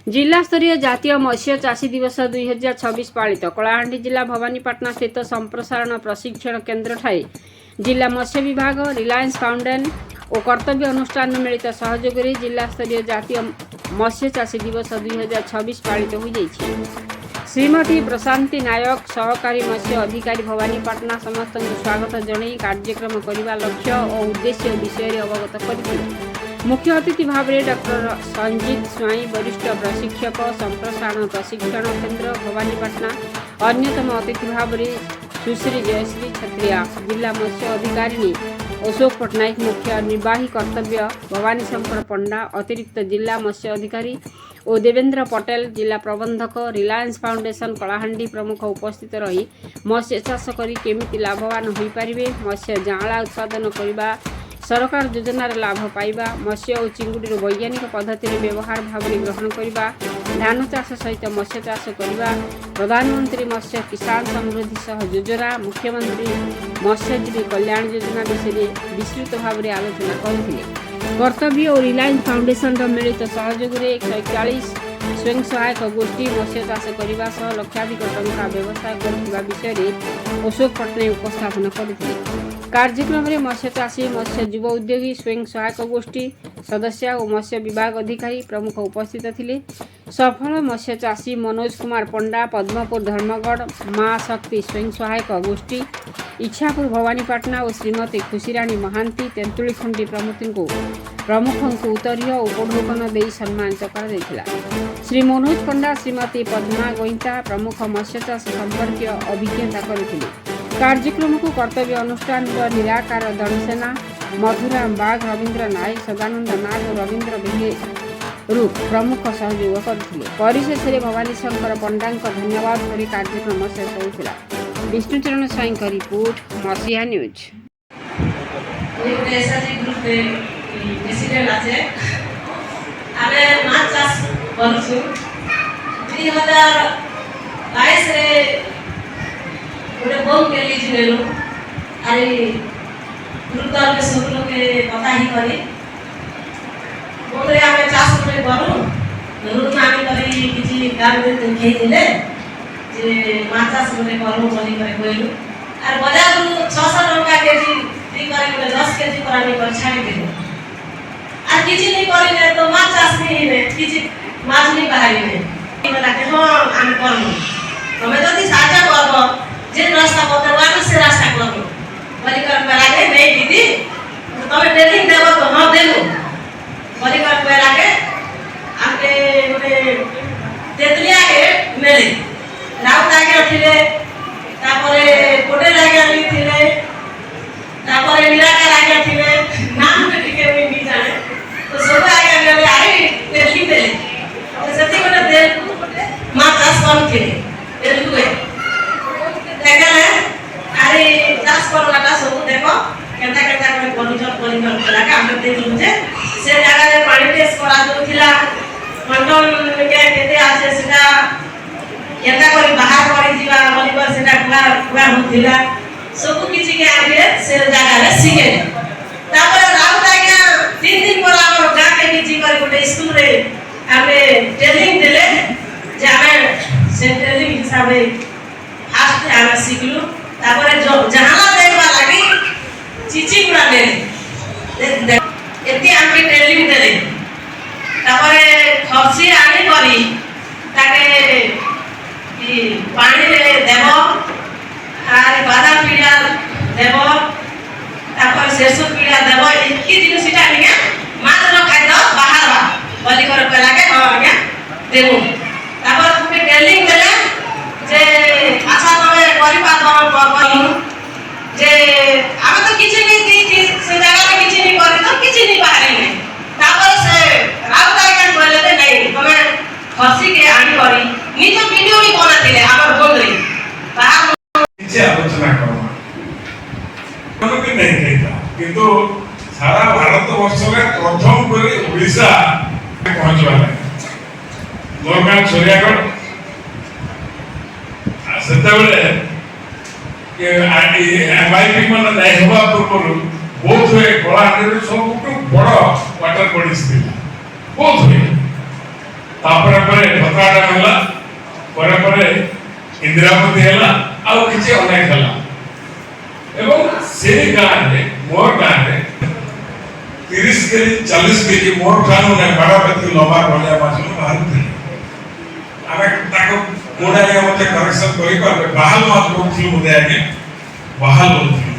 जिला स्तरीय जातीय मत्स्य चाषी दिवस 2026 पालित कलाहांडी जिला भवानीपाटना स्थित संप्रसारण प्रशिक्षण केन्द्र ठाई जिला मत्स्य विभाग रिलायंस फाउंडेशन और कर्तव्य अनुष्ठान मिलित सहयोग जिला स्तरीय जातीय मत्स्य चाषी दिवस 2026 पालित हो जाइछि। श्रीमती प्रशांति नायक सहकारी मत्स्य अधिकारी भवानीपाटना समस्त स्वागत जणई कार्यक्रम करने लक्ष्य और उद्देश्य विषय अवगत करथिले। मुख्य अतिथि भाव में डॉक्टर संजीत स्वाई वरिष्ठ प्रशिक्षक संप्रसारण प्रशिक्षण केन्द्र भवानीपाटना, अन्यतम अतिथि भाव में सुश्री जयश्री छत्रिया जिला मत्स्य अधिकारिणी, अशोक पट्टनायक मुख्य निर्वाही कर्तव्य भवानी शंकर पंडा अतिरिक्त जिला मत्स्य अधिकारी और देवेंद्र पटेल जिला प्रबंधक रिलायंस फाउंडेशन कलाहांडी प्रमुख उपस्थित रही मत्स्य चाष करी केमिति लाभवान होई परिबे, मत्स्य जांला उत्पादन करबा, सरकार योजनार लाभ पाइबा, मत्स्य और चिंगुड़ी वैज्ञानिक पद्धति व्यवहार भाव ग्रहण करबा, धान चाष सहित मत्स्य चाष करबा, प्रधानमंत्री मत्स्य किसान समृद्धि सह योजना, मुख्यमंत्री मत्स्यजीवी कल्याण योजना विषय विस्तृत भाव में आलोचना करथिले। कर्तव्य और रिलायंस फाउंडेशन मिलित सहयोग 141 स्वयं सहायक गोष्ठी मत्स्य चाष करने सह लक्षाधिक टंका व्यवसाय करुवा विषय अशोक पट्टनायक उपस्थापन करथिले। कार्यक्रम में मत्स्य चाषी मत्स्य युव उद्योगी स्वयं सहायक गोष्ठी सदस्य और मत्स्य विभाग अधिकारी प्रमुख उपस्थित थिले। सफल मत्स्य चाषी मनोज कुमार पंडा पद्मपुर धर्मगढ़ माँ शक्ति स्वयं सहायक गोष्ठी इच्छापुर भवानीपाटना और श्रीमती खुशीराणी महांती तेंतुलीखंडी प्रमुखों उत्तरीय उपढौकन दे सम्मानित कर श्री मनोज पंडा श्रीमती पद्मा गोइंता प्रमुख मत्स्य चाष संपर्क अभिज्ञता करथिले। कार्यक्रम को कर्तव्य अनुष्ठान निराकार दणसेना मधुराम बाग रवींद्र नायक सदानंद नाग और रवींद्र बेहेरू प्रमुख सहयोग करथिले। परिशेष में भवानी शंकर पंडा धन्यवाद कर कार्यक्रम शेष होता। विष्णुचरण साई का रिपोर्ट मसीहा न्यूज। गोटे बोम के लीज ले लो अरे गुरुद्वार के सब लोग के पता ही करी बोले आमे चाष में करू रूट नामी करी किछि गाम में देखै दिले जे माछ चाष में करू बोली करे कहलु आर बाजार 600 टका केजी दी करे बोले 10 केजी करानी पर छाड़ी दिले आर किछि नहीं करी तो माछ चाष नहीं है किछि माछ नहीं बाहरी है बोला के हां हम करू हमें जदी साजा करबो जिन रास्ता बतवानी से रास्ता करो बोली कर लागे नहीं दीदी तमे ट्रेनिंग देबो तो हां देबो बोली कर लागे आके गोटे तेतलिया के मेले राउत आगे थिले तापरे कोटे लागे आनी थिले तापरे निराकार आगे थिले नाम में टिके भी जाने तो सब आगे मेले आई तेतली देले तो सती गोटे दे मां चाष कर थिले तेलुए अरे चाष करवाटा सब देखो केता केता करे पॉलिजन लगा हम देखलु जे से जगह रे पानी टेस्ट करा दोथिला मंडल के केते आसे सेटा केता करी बाहर करी जीवा बोली पर सेटा पूरा होथिला सब किछि के आगे से जगह रे सिखे तापर राउत आज्ञा 3 दिन पर हमर जाके किछि कर गोटे स्कूल रे हमें ट्रेनिंग देले जे हमें से ट्रेनिंग हिसाब रे फास्ट आना सीखलु तापर जहां देखबा लागि चिची गुडा ले एते आके ट्रेनिंग देले तापर खसी आनी करी ताके ई पानी रे देबो आर बादाम पीड़ा देबो तापर सरसों पीड़ा देबो इतकी दिन सिटा निया मात्र खाइ दो बाहर बा बोली कर पहला के हां आज्ञा देबो तापर तुके ट्रेनिंग देले जे अच्छा तमे परिपा करनु जे हम तो किछि नहीं दी से जगह में किछि नहीं करी तो किछि नहीं बाहरी नहीं तापर से राउत आके बोले दे नहीं तमे खसी के आनी करी नी तो वीडियो भी बना दिले हमर बोल रही बाहर किछि आलोचना करो हम के नहीं कहता किंतु सारा भारत वर्ष में प्रथम करे ओडिशा पहुंचवा मोरगां छोरियागढ़ सेतबेले के एमआईपी मन नहीं होबा पूर्व बहुत हुए कलाहांडी सब बड़ वाटर बॉडीज थी बहुत हुए तापर परे भत्राटा होला परे परे इंदिरापति होला आउ किछि अनेक होला एवं से गाँ रे मोर गाँ रे 30 केजी 40 केजी मोर ठानु ने बड़ा व्यक्ति लंबा भलिया माछ बाहर थे आमे ताको मोडा के मते करेक्शन करी पाबे बहाल माछ बोलथि मुदे आगे बहाल बोलथि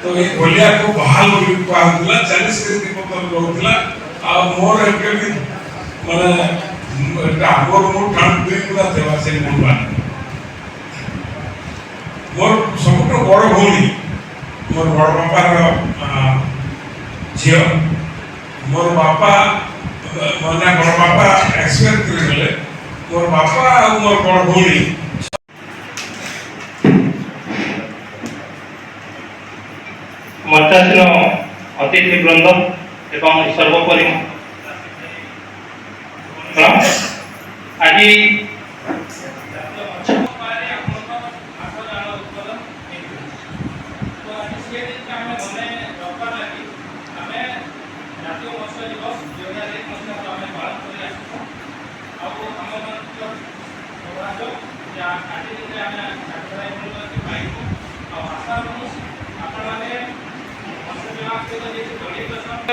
तो ये भलिया को बहाल बोली को आउला 40 केजी पत्थर रहउतला आ मोर के भी माने मोर ठानु दुई गुना देवा से मोरबा मोर सबुठ बड़ भौणी मोर बड़ बापार झियो मोर बापा माने बड़ बापा एक्सपायर कर गले मोर बापा और मोर बड़ भौणी मर्चासीन अतिथि वृंद एवं सर्वोपरि आज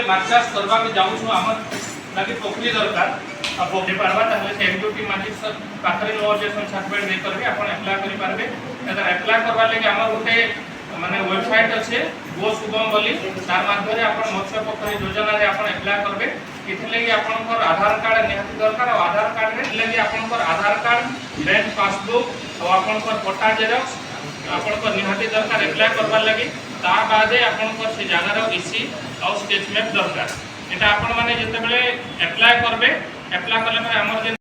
मार्चास करबा के जाऊ छु हमर लागि पोखरी दरकार आ पोखरी पारबा ताले सेक्युरिटी मालिक पाखरे लो जे सर्टिफिकेट दे करबे आपण अप्लाई करि पारबे अगर अप्लाई करबा लागि हमर गोटे माने वेबसाइट अछि गो शुभम बोली तार माध्यमे आपण मत्स्य पोखरी योजना रे आपण अप्लाई करबे इथले कि आपनकर आधार कार्ड निहाती दरकार और आधार कार्ड रे लागि आपनकर आधार कार्ड बैंक पासबुक और आपनकर पट्टा जेरॉक्स आपनकर निहाती दरकार अप्लाई करबा लागि ता बादे आपनकर से जगह रो इसी और स्केच मैप दरकार एटा आपण माने जते बेले अप्लाई करबे अप्लाई करले पर हमर जे